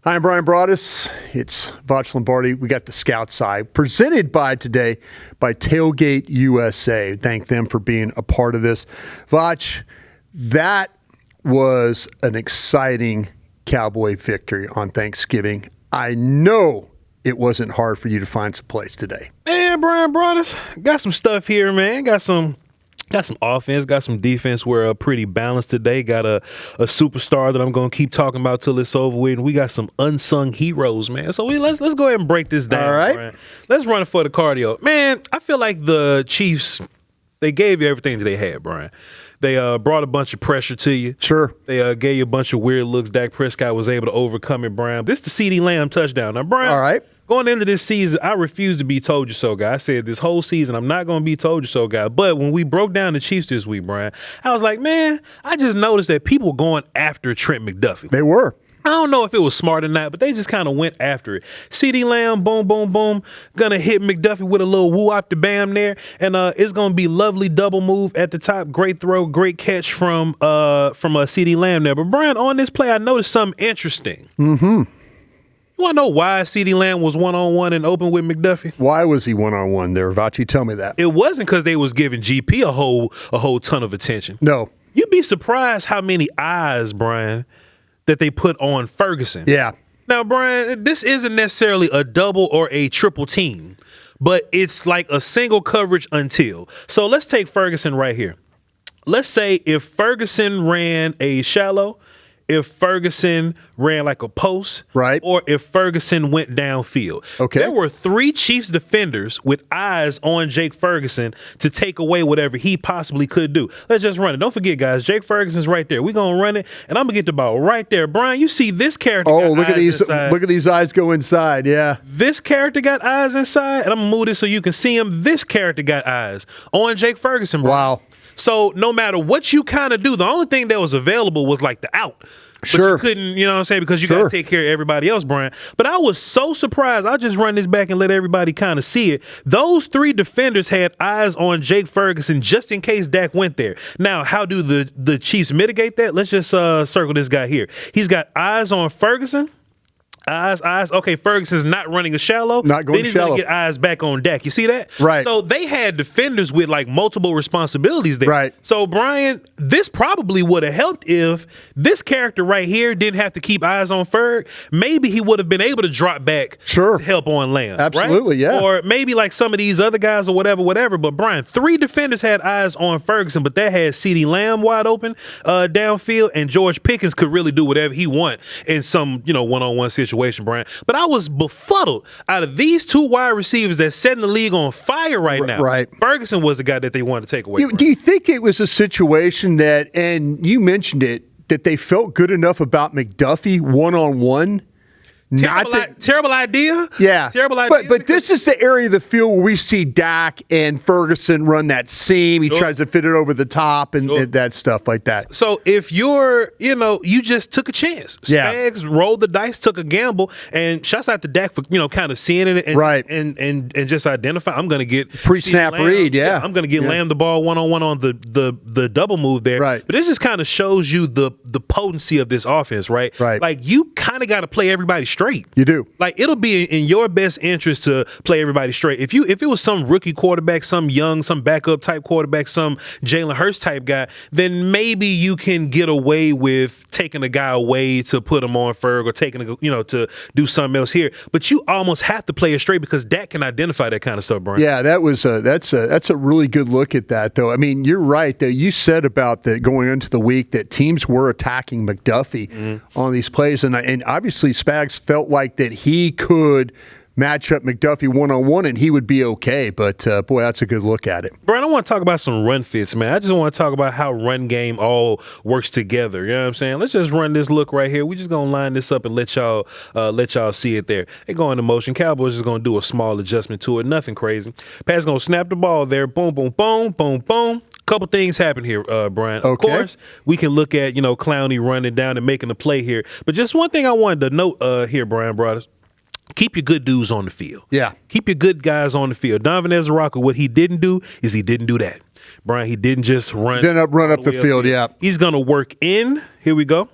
Hi, I'm Bryan Broaddus. It's Voch Lombardi. We got the Scouts Eye presented by Tailgate USA. Thank them for being a part of this. Voch, that was an exciting Cowboy victory on Thanksgiving. I know it wasn't hard for you to find some plays today. Man, Bryan Broaddus, got some stuff here, man. Got some offense, got some defense. We're pretty balanced today. Got a superstar that I'm going to keep talking about till it's over with. And we got some unsung heroes, man. So let's go ahead and break this down. All right. Bryan. Let's run it for the cardio. Man, I feel like the Chiefs, they gave you everything that they had, Bryan. They brought a bunch of pressure to you. Sure. They gave you a bunch of weird looks. Dak Prescott was able to overcome it, Bryan. This is the CeeDee Lamb touchdown. Now, Bryan. All right. Going into this season, I refuse to be told you so guy. I said this whole season, I'm not going to be told you so guy. But when we broke down the Chiefs this week, Bryan, I was like, man, I just noticed that people were going after Trent McDuffie. They were. I don't know if it was smart or not, but they just kind of went after it. CeeDee Lamb, boom, boom, boom, gonna hit McDuffie with a little woo-op the bam there, and it's gonna be lovely double move at the top. Great throw, great catch from CeeDee Lamb there. But Bryan, on this play, I noticed something interesting. Mm-hmm. You want to know why CeeDee Lamb was one-on-one and open with McDuffie? Why was he one-on-one there, Vachi? Tell me that. It wasn't because they was giving GP a whole ton of attention. No. You'd be surprised how many eyes, Bryan, that they put on Ferguson. Yeah. Now, Bryan, this isn't necessarily a double or a triple team, but it's like a single coverage until. So let's take Ferguson right here. Let's say if Ferguson ran a shallow, if Ferguson ran like a post, right, or if Ferguson went downfield. Okay. There were 3 Chiefs defenders with eyes on Jake Ferguson to take away whatever he possibly could do. Let's just run it. Don't forget, guys, Jake Ferguson's right there. We're going to run it, and I'm going to get the ball right there. Bryan, you see this character got look eyes at these inside. Look at these eyes go inside, yeah. This character got eyes inside, and I'm going to move this so you can see him. This character got eyes on Jake Ferguson, Bryan. Wow. So no matter what you kind of do, the only thing that was available was like the out. But sure. you couldn't, you know what I'm saying, because you got to take care of everybody else, Bryan. But I was so surprised. I'll just run this back and let everybody kind of see it. Those 3 defenders had eyes on Jake Ferguson just in case Dak went there. Now, how do the Chiefs mitigate that? Let's just circle this guy here. He's got eyes on Ferguson. Eyes. Okay, Ferguson's not running a shallow. Not going then he's shallow. Gonna get eyes back on Dak. You see that? Right. So they had defenders with like multiple responsibilities there. Right. So Bryan, this probably would have helped if this character right here didn't have to keep eyes on Ferg. Maybe he would have been able to drop back to help on Lamb. Absolutely, right? yeah. Or maybe like some of these other guys or whatever. But Bryan, 3 defenders had eyes on Ferguson, but that had CeeDee Lamb wide open downfield, and George Pickens could really do whatever he want in some one-on-one situation, Bryan. But I was befuddled. Out of these 2 wide receivers that's setting the league on fire right now, right, Ferguson was the guy that they wanted to take away. Do you think it was a situation that, and you mentioned it, that they felt good enough about McDuffie one-on-one? Terrible idea. Yeah. Terrible idea. But this is the area of the field where we see Dak and Ferguson run that seam. He tries to fit it over the top and that stuff like that. So if you're, you just took a chance. Spags rolled the dice, took a gamble, and shouts out to Dak for, kind of seeing it and just identify. I'm going to get pre-snap read, I'm going to get Lamb the ball one-on-one on the double move there. Right. But it just kind of shows you the potency of this offense, right? Right. Like you kind of got to play everybody straight. You do. Like it'll be in your best interest to play everybody straight. If it was some rookie quarterback, some backup type quarterback, some Jalen Hurts type guy, then maybe you can get away with taking a guy away to put him on Ferg or taking to do something else here. But you almost have to play it straight because Dak can identify that kind of stuff, Bryan. Yeah, that's a really good look at that, though. I mean, you're right. You said about that going into the week that teams were attacking McDuffie on these plays, and obviously Spags felt like that he could match up McDuffie one-on-one and he would be okay. But, boy, that's a good look at it. Bryan, I want to talk about some run fits, man. I just want to talk about how run game all works together. You know what I'm saying? Let's just run this look right here. We're just going to line this up and let y'all see it there. They go into motion. Cowboys is going to do a small adjustment to it. Nothing crazy. Pat's going to snap the ball there. Boom, boom, boom, boom, boom. Couple things happen here, Bryan. Of course, we can look at, Clowney running down and making a play here. But just one thing I wanted to note here, Bryan Broaddus. Keep your good dudes on the field. Yeah. Keep your good guys on the field. Donovan Ezra-Rocco, what he didn't do is he didn't do that. Bryan, he didn't just run. Run up the field, yeah. He's going to work in. Here we go.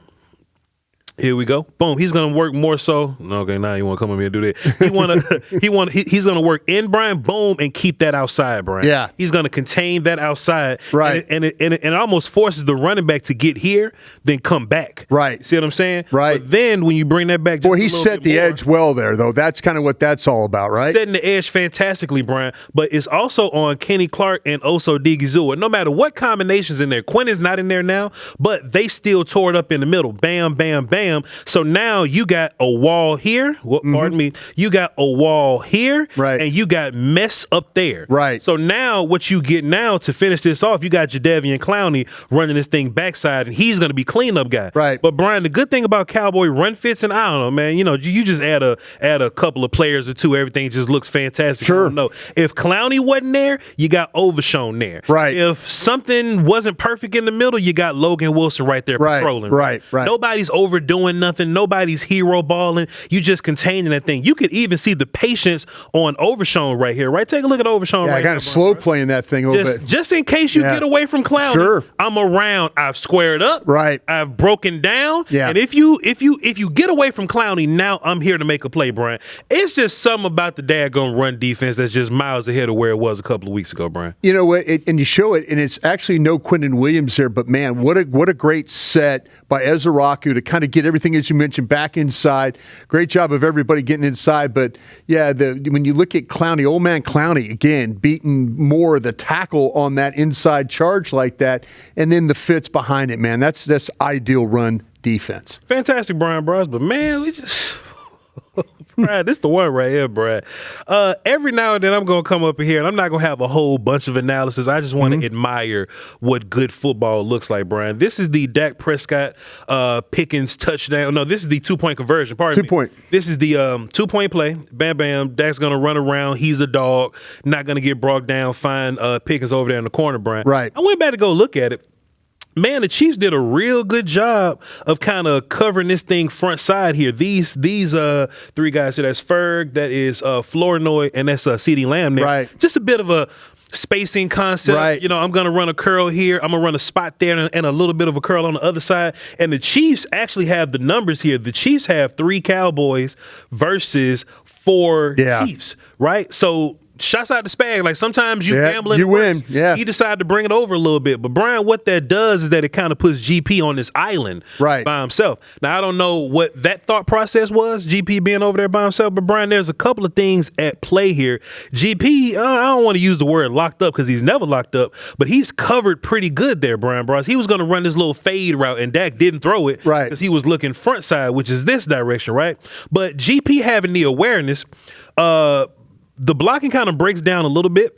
Here we go. Boom. He's gonna work more so. Okay, now you want to come over here and do that. He's gonna work in Brian. Boom, and keep that outside, Brian. Yeah. He's gonna contain that outside. Right. And it almost forces the running back to get here, then come back. Right. See what I'm saying? Right. But then when you bring that back, just Boy, he set the edge well there, though. That's kind of what that's all about, right? Setting the edge fantastically, Brian. But it's also on Kenny Clark and Oso Digizua. No matter what combinations in there, Quinn is not in there now, but they still tore it up in the middle. Bam, bam, bam. So now you got a wall here. Pardon me. You got a wall here, right? And you got mess up there, right? So now what you get now to finish this off, you got Jadeveon Clowney running this thing backside, and he's going to be cleanup guy, right? But Brian, the good thing about Cowboy run fits, and I don't know, man. You know, you just add a couple of players or two, everything just looks fantastic. Sure. I don't know. If Clowney wasn't there, you got Overshown there, right? If something wasn't perfect in the middle, you got Logan Wilson right there patrolling, right? Nobody's overdoing nothing. Nobody's hero balling. You just containing that thing. You could even see the patience on Overshown right here, right? Take a look at Overshown right I kind of slow playing that thing a little bit. Just in case you get away from Clowney. Sure. I'm around. I've squared up. Right. I've broken down. Yeah. And if you get away from Clowney, now I'm here to make a play, Brian. It's just something about the daggone run defense that's just miles ahead of where it was a couple of weeks ago, Brian. You know what? And you show it, and it's actually no Quinton Williams there, but man, what a great set by Ezeraku to kind of get everything, as you mentioned, back inside. Great job of everybody getting inside. But yeah, when you look at Clowney, old man Clowney, again, beating more of the tackle on that inside charge like that, and then the fits behind it, man. That's ideal run defense. Fantastic, Bryan Broaddus, but man, we just Brad, this the one right here, Brad. Every now and then I'm going to come up in here, and I'm not going to have a whole bunch of analysis. I just want to admire what good football looks like, Brian. This is the Dak Prescott Pickens touchdown. No, this is the two-point conversion. Pardon me. 2 point. This is the two-point play. Bam, bam. Dak's going to run around. He's a dog. Not going to get brought down. Find Pickens over there in the corner, Brian. Right. I went back to go look at it. Man, the Chiefs did a real good job of kind of covering this thing front side here. These three guys here, that's Ferg, that is Flournoy, and that's CeeDee Lamb there. Right. Just a bit of a spacing concept. Right. You know, I'm going to run a curl here. I'm going to run a spot there and a little bit of a curl on the other side. And the Chiefs actually have the numbers here. The Chiefs have 3 Cowboys versus 4 Chiefs, right? So shots out the spag. Like sometimes you gambling, you win. Yeah, he decided to bring it over a little bit. But Brian, what that does is that it kind of puts GP on this island by himself. Now I don't know what that thought process was, GP being over there by himself. But Brian, there's a couple of things at play here. GP, I don't want to use the word locked up because he's never locked up, but he's covered pretty good there, Bryan Broaddus. He was going to run this little fade route, and Dak didn't throw it because he was looking front side, which is this direction, right? But GP having the awareness, the blocking kind of breaks down a little bit,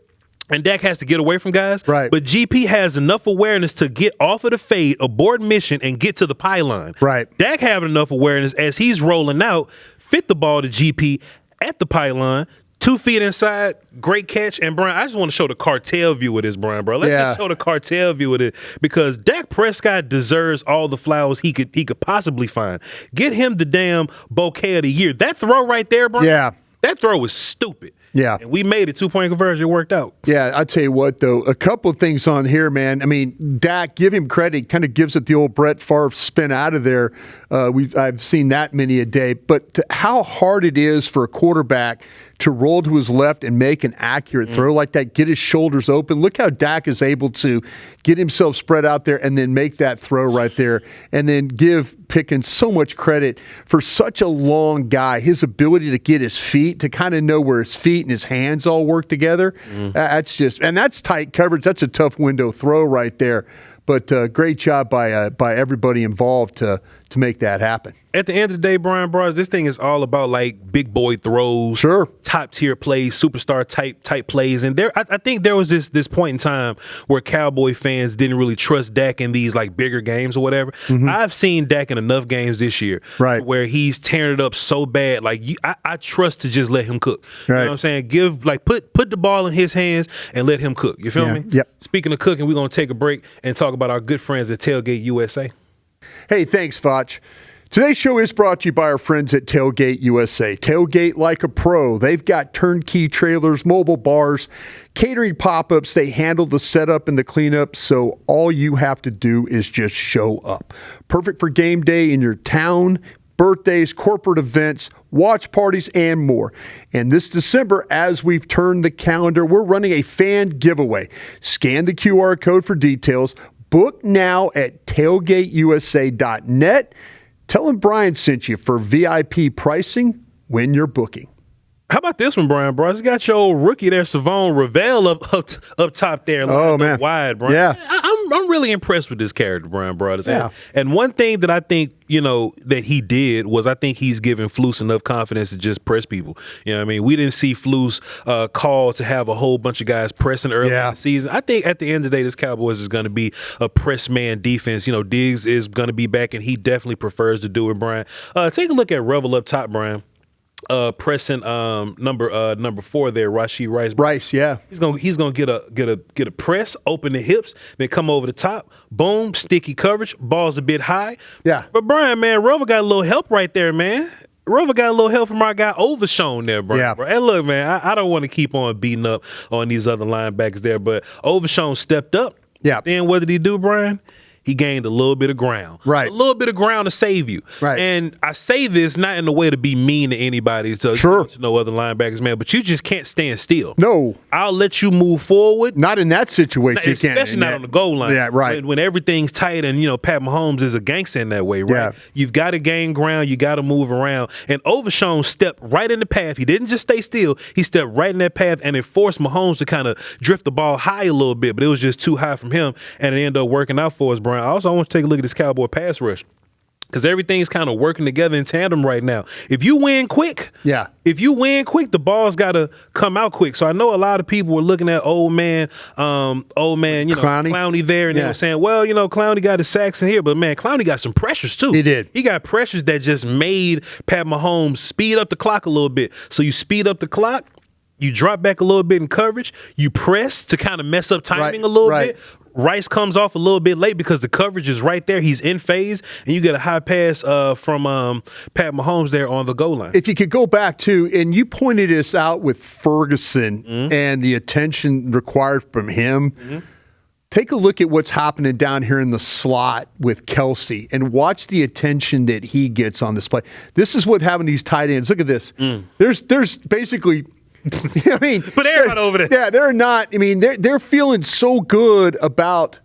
and Dak has to get away from guys. Right. But GP has enough awareness to get off of the fade, abort mission, and get to the pylon. Right. Dak having enough awareness as he's rolling out, fit the ball to GP at the pylon, 2 feet inside, great catch. And Brian, I just want to show the cartel view of this, Brian, bro. Let's just show the cartel view of it, because Dak Prescott deserves all the flowers he could possibly find. Get him the damn bouquet of the year. That throw right there, Brian. Yeah. That throw was stupid. Yeah. And we made it 2-point conversion. It worked out. Yeah, I'll tell you what, though, a couple of things on here, man. I mean, Dak, give him credit, kind of gives it the old Brett Favre spin out of there. I've seen that many a day. But how hard it is for a quarterback to roll to his left and make an accurate throw like that, get his shoulders open. Look how Dak is able to get himself spread out there and then make that throw right there, and then give Pickens so much credit for such a long guy, his ability to get his feet, to kind of know where his feet and his hands all work together. That's tight coverage. That's a tough window throw right there. But great job by everybody involved to make that happen. At the end of the day, Bryan Broaddus, this thing is all about like big boy throws, top tier plays, superstar type plays. And I think there was this point in time where Cowboy fans didn't really trust Dak in these like bigger games or whatever. I've seen Dak in enough games this year where he's tearing it up so bad. Like I trust to just let him cook. You know what I'm saying? Put the ball in his hands and let him cook. You feel me? Yep. Speaking of cooking, we're gonna take a break and talk about our good friends at Tailgate USA. Hey, thanks, Voch. Today's show is brought to you by our friends at Tailgate USA. Tailgate like a pro. They've got turnkey trailers, mobile bars, catering pop-ups. They handle the setup and the cleanup, so all you have to do is just show up. Perfect for game day in your town, birthdays, corporate events, watch parties, and more. And this December, as we've turned the calendar, we're running a fan giveaway. Scan the QR code for details. Book now at tailgateusa.net. Tell them Bryan sent you for VIP pricing when you're booking. How about this one, Bryan Broaddus? You got your old rookie there, Savon Ravel, up top there. Oh, man. Wide, Bryan. Yeah. I'm really impressed with this character, Bryan Broaddus. Yeah. And one thing that I think, that he did was I think he's giving Flus enough confidence to just press people. You know what I mean? We didn't see Flus called to have a whole bunch of guys pressing early in the season. I think at the end of the day, this Cowboys is going to be a press man defense. Diggs is going to be back, and he definitely prefers to do it, Bryan. Take a look at Revel up top, Bryan. Pressing number 4 there, Rashee Rice. Rice, yeah. He's gonna get a press, open the hips, then come over the top, boom, sticky coverage, ball's a bit high. Yeah. But Bryan, man, Rover got a little help right there, man. Rover got a little help from our guy Overshown there, Bryan. Yeah. Bro. And look, man, I don't want to keep on beating up on these other linebackers there, but Overshown stepped up. Yeah. Then what did he do, Bryan? He gained a little bit of ground. Right. A little bit of ground to save you. Right. And I say this not in a way to be mean to anybody, to no other linebackers, man, but you just can't stand still. No. I'll let you move forward. Not in that situation. Especially not on the goal line. Yeah, right. When everything's tight and, Pat Mahomes is a gangster in that way, right? Yeah. You've got to gain ground. You got to move around. And Overshown stepped right in the path. He didn't just stay still. He stepped right in that path, and it forced Mahomes to kind of drift the ball high a little bit, but it was just too high from him, and it ended up working out for us, Bryan. I also want to take a look at this Cowboy pass rush, because everything's kind of working together in tandem right now. If you win quick, the ball's got to come out quick. So I know a lot of people were looking at old man, Clowney there, and they were saying, well, Clowney got his sacks in here, but man, Clowney got some pressures too. He did. He got pressures that just made Pat Mahomes speed up the clock a little bit. So you speed up the clock, you drop back a little bit in coverage, you press to kind of mess up timing a little bit. Rice comes off a little bit late because the coverage is right there. He's in phase, and you get a high pass from Pat Mahomes there on the goal line. If you could go back to, and you pointed this out with Ferguson and the attention required from him, take a look at what's happening down here in the slot with Kelsey and watch the attention that he gets on this play. This is what having these tight ends. Look at this. There's basically... I mean, but they're not over there. Yeah, they're not. I mean, they're feeling so good about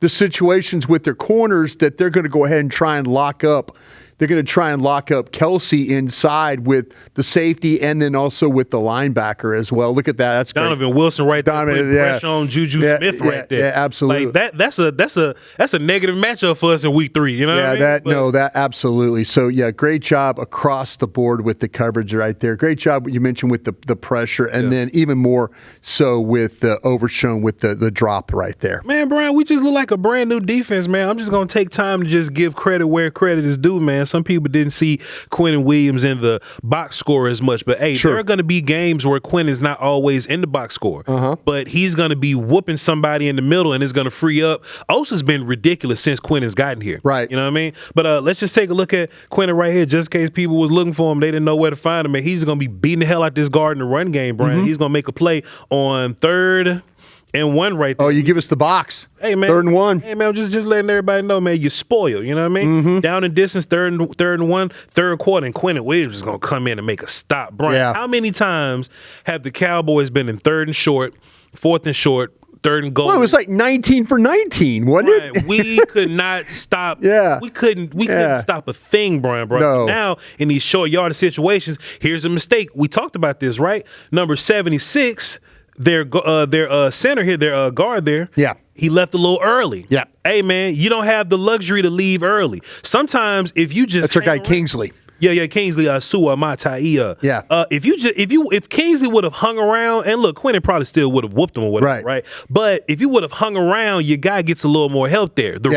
the situations with their corners that they're going to go ahead and try and lock up. They're going to try and lock up Kelsey inside with the safety and then also with the linebacker as well. Look at that. That's Donovan great. Wilson right there. Pressure on Juju Smith right there. Yeah, absolutely. Like that's a negative matchup for us in week 3. You know what I mean? That absolutely. So yeah, great job across the board with the coverage right there. Great job you mentioned with the pressure, and then even more so with the Overshown with the drop right there. Man, Bryan, we just look like a brand new defense, man. I'm just gonna take time to just give credit where credit is due, man. Some people didn't see Quentin Williams in the box score as much, but hey, there are going to be games where Quinn is not always in the box score, but he's going to be whooping somebody in the middle, and it's going to free up. Osa's been ridiculous since Quinn has gotten here. Right. You know what I mean? But let's just take a look at Quentin right here, just in case people was looking for him. They didn't know where to find him, and he's going to be beating the hell out this guard in the run game, Bryan. He's going to make a play on 3rd and 1 right there. Oh, you give us the box. Hey, man. 3rd and 1. Hey, man, I'm just letting everybody know, man, you spoil. You know what I mean? Down in distance, 3rd and 1, 3rd quarter, and Quentin Williams is going to come in and make a stop. Bryan, how many times have the Cowboys been in 3rd and short, 4th and short, 3rd and goal? Well, it was like 19 for 19, wasn't it? We could not stop. We couldn't stop a thing, Bryan. No. Now, in these short yardage situations, here's a mistake. We talked about this, right? Number 76, their center here, their guard there. Yeah. He left a little early. Yeah. Hey, man, you don't have the luxury to leave early. Sometimes if you just That's our guy Kingsley. Yeah, Kingsley Sua Mataia. Yeah. If Kingsley would have hung around, and look, Quentin probably still would have whooped him or whatever, right? But if you would have hung around, your guy gets a little more help there. The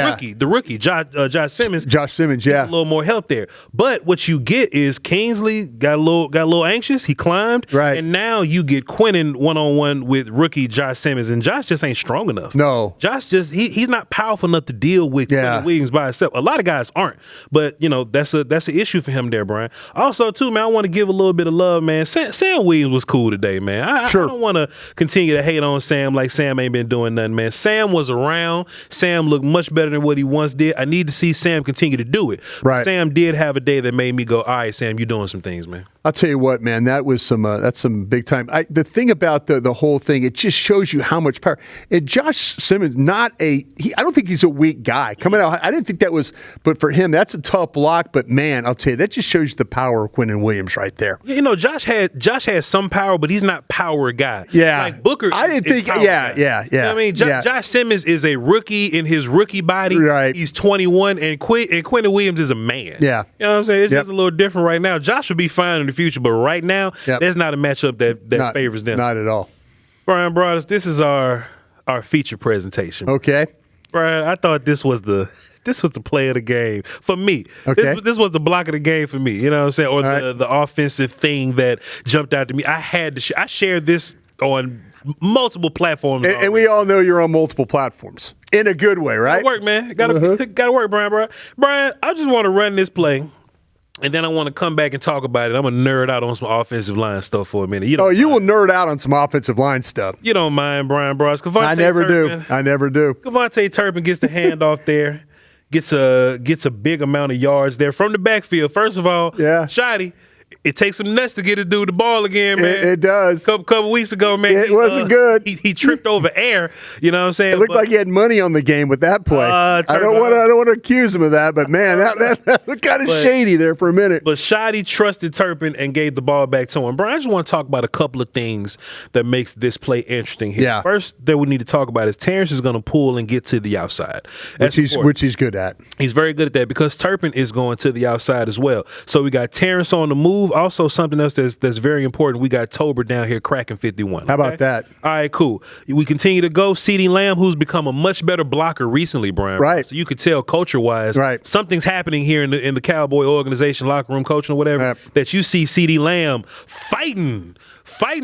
rookie, Josh Simmons. Gets a little more help there. But what you get is Kingsley got a little anxious. He climbed, and now you get Quentin one-on-one with rookie Josh Simmons, and Josh just ain't strong enough. No, Josh he's not powerful enough to deal with Quentin Williams by himself. A lot of guys aren't, but that's an issue for him there, Brian. Also, too, man, I want to give a little bit of love, man. Sam Williams was cool today, man. I don't want to continue to hate on Sam like Sam ain't been doing nothing, man. Sam was around. Sam looked much better than what he once did. I need to see Sam continue to do it. Right. Sam did have a day that made me go, all right, Sam, you're doing some things, man. I'll tell you what, man, that's some big time. The thing about the whole thing, it just shows you how much power. And Josh Simmons, I don't think he's a weak guy coming out. I didn't think that was, but for him, that's a tough block. But man, I'll tell you, that just shows you the power of Quentin Williams right there. Josh has some power, but he's not power guy. Yeah, like Booker. I didn't think. Yeah. You know what I mean, Josh Simmons is a rookie in his rookie body. Right. He's 21, and Quentin Williams is a man. Yeah. You know what I'm saying? It's just a little different right now. Josh would be fine in the future, but right now, there's not a matchup that favors them. Not at all. Bryan Broaddus, this is our feature presentation. Okay. Brian, I thought this was the play of the game for me. Okay. This was the block of the game for me. You know what I'm saying? Or the offensive thing that jumped out to me. I had to. I shared this on multiple platforms, and we all know you're on multiple platforms in a good way, right? Gotta work, man. Gotta work, Brian. Brian, I just want to run this play. And then I want to come back and talk about it. I'm going to nerd out on some offensive line stuff for a minute. You will nerd out on some offensive line stuff. You don't mind, Bryan Broaddus. I never do. KaVontae Turpin gets the handoff there, gets a big amount of yards there from the backfield. First of all, Shoddy, it takes some nuts to get this dude the ball again, man. It does. Couple weeks ago, man. It wasn't good. He tripped over air. You know what I'm saying? It looked like he had money on the game with that play. I don't want to accuse him of that, but man, that looked kind of shady there for a minute. But Shoddy trusted Turpin and gave the ball back to him. Brian, I just want to talk about a couple of things that makes this play interesting here. Yeah. First that we need to talk about is Terrence is going to pull and get to the outside. Which he's good at. He's very good at that because Turpin is going to the outside as well. So we got Terrence on the move. Also, something else that's very important. We got Tober down here cracking 51. How about that? All right, cool. We continue to go. CeeDee Lamb, who's become a much better blocker recently, Brian. Right. So you could tell culture-wise, something's happening here in the Cowboy organization, locker room coaching or whatever, that you see CeeDee Lamb fighting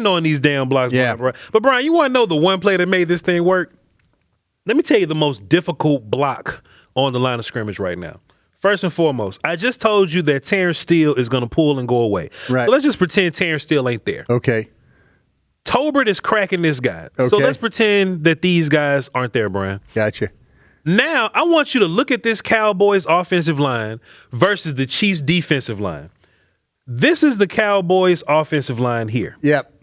on these damn blocks. Yeah. Brian. But, Brian, you want to know the one play that made this thing work? Let me tell you the most difficult block on the line of scrimmage right now. First and foremost, I just told you that Terrence Steele is going to pull and go away. Right. So let's just pretend Terrence Steele ain't there. Okay. Tolbert is cracking this guy. Okay. So let's pretend that these guys aren't there, Brian. Gotcha. Now, I want you to look at this Cowboys offensive line versus the Chiefs defensive line. This is the Cowboys offensive line here. Yep.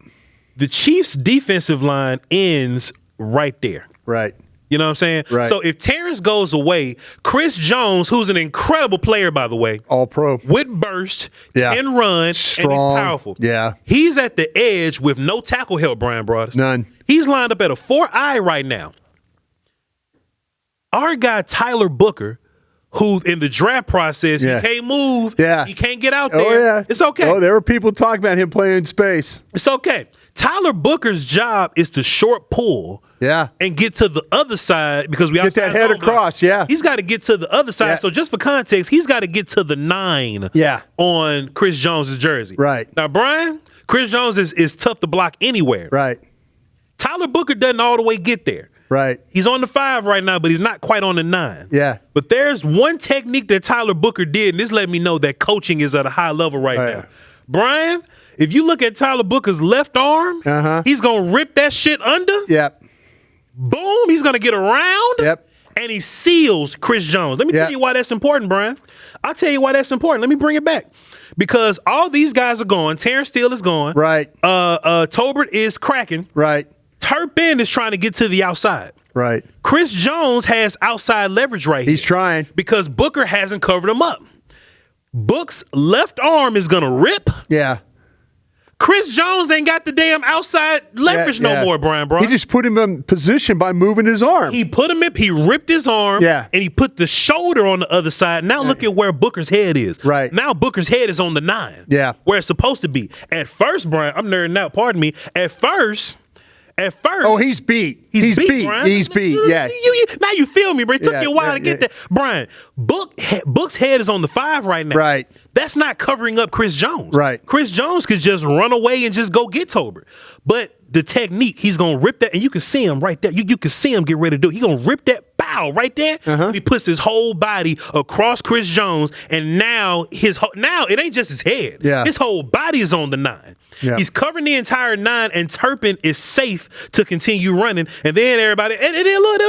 The Chiefs defensive line ends right there. Right. You know what I'm saying? Right. So if Terrence goes away, Chris Jones, who's an incredible player, by the way, all pro, with burst, can run, strong, and he's powerful. Yeah. He's at the edge with no tackle help, Bryan Broaddus. None. He's lined up at a 4-eye right now. Our guy, Tyler Booker, who in the draft process, he can't move. Yeah. He can't get out there. Oh, yeah. It's okay. Oh, there were people talking about him playing in space. It's okay. Tyler Booker's job is to short pull. Yeah. And get to the other side because we get that head across, He's got to get to the other side. So just for context, he's got to get to the 9 on Chris Jones' jersey. Right. Now, Brian, Chris Jones is tough to block anywhere. Right. Tyler Booker doesn't all the way get there. Right. He's on the 5 right now, but he's not quite on the 9. Yeah. But there's one technique that Tyler Booker did, and this let me know that coaching is at a high level right now. Brian, if you look at Tyler Booker's left arm, he's going to rip that shit under. Yep. Boom, he's going to get around. Yep. And he seals Chris Jones. Let me tell you why that's important, Brian. I'll tell you why that's important. Let me bring it back. Because all these guys are gone. Terrence Steele is gone. Right. Tolbert is cracking. Right. Turpin is trying to get to the outside. Right. Chris Jones has outside leverage right here. He's trying. Because Booker hasn't covered him up. Book's left arm is going to rip. Yeah. Chris Jones ain't got the damn outside leverage no more, Bryan Broaddus. He just put him in position by moving his arm. He ripped his arm, and he put the shoulder on the other side. Now look at where Booker's head is. Right. Now Booker's head is on the 9. Yeah. Where it's supposed to be. At first, Bryan, I'm nerding out, pardon me. At first. Oh, he's beat. He's beat. Bryan. He's beat. Yeah. Now you feel me, bro. It took you a while to get that. Bryan, Book's head is on the 5 right now. Right. That's not covering up Chris Jones. Right. Chris Jones could just run away and just go get Tolbert. But the technique, he's going to rip that, and you can see him right there. You can see him get ready to do it. He's going to rip that bow right there. He puts his whole body across Chris Jones, and now now it ain't just his head. Yeah. His whole body is on the 9. Yeah. He's covering the entire 9, and Turpin is safe to continue running. And then everybody, and then look,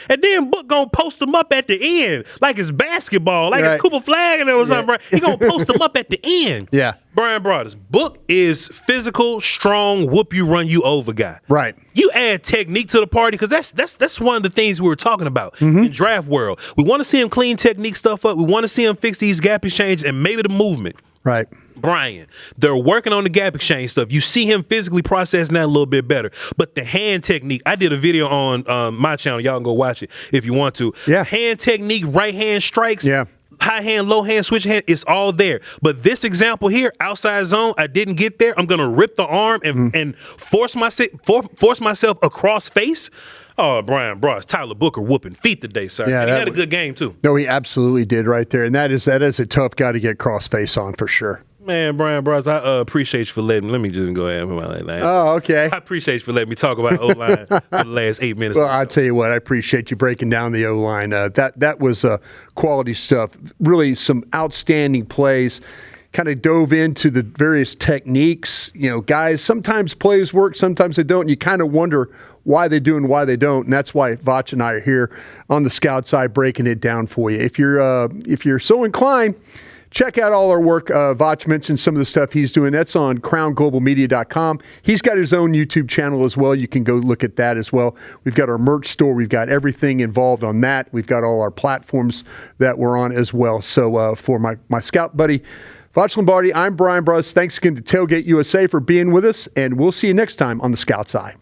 and then Book gonna post him up at the end like it's basketball, like it's Cooper Flag and there was something. He gonna post him up at the end. Yeah. Bryan Broaddus, Book is physical, strong, whoop you, run you over guy. Right. You add technique to the party because that's one of the things we were talking about in draft world. We want to see him clean technique stuff up. We want to see him fix these gap exchanges and maybe the movement. Right. Bryan, they're working on the gap exchange stuff. You see him physically processing that a little bit better. But the hand technique, I did a video on my channel. Y'all can go watch it if you want to. Yeah. Hand technique, right hand strikes. Yeah. High hand, low hand, switch hand, it's all there. But this example here, outside zone, I didn't get there. I'm going to rip the arm and force myself across face. Oh, Bryan Broaddus, Tyler Booker whooping feet today, sir. Yeah, and he had a good game, too. No, he absolutely did right there. And that is a tough guy to get cross face on for sure. Man, Bryan Broaddus, I appreciate you for letting me. Let me just go ahead and put my line. Oh, okay. I appreciate you for letting me talk about O-line for the last 8 minutes. Well, I'll tell you what, I appreciate you breaking down the O-line. That was quality stuff. Really some outstanding plays. Kind of dove into the various techniques. You know, guys, sometimes plays work, sometimes they don't. And you kind of wonder why they do and why they don't. And that's why Voch and I are here on the Scout side breaking it down for you. If you're so inclined, check out all our work. Voch mentioned some of the stuff he's doing. That's on crownglobalmedia.com. He's got his own YouTube channel as well. You can go look at that as well. We've got our merch store. We've got everything involved on that. We've got all our platforms that we're on as well. So for my Scout buddy, Voch Lombardi, I'm Bryan Broaddus. Thanks again to Tailgate USA for being with us, and we'll see you next time on the Scout's Eye.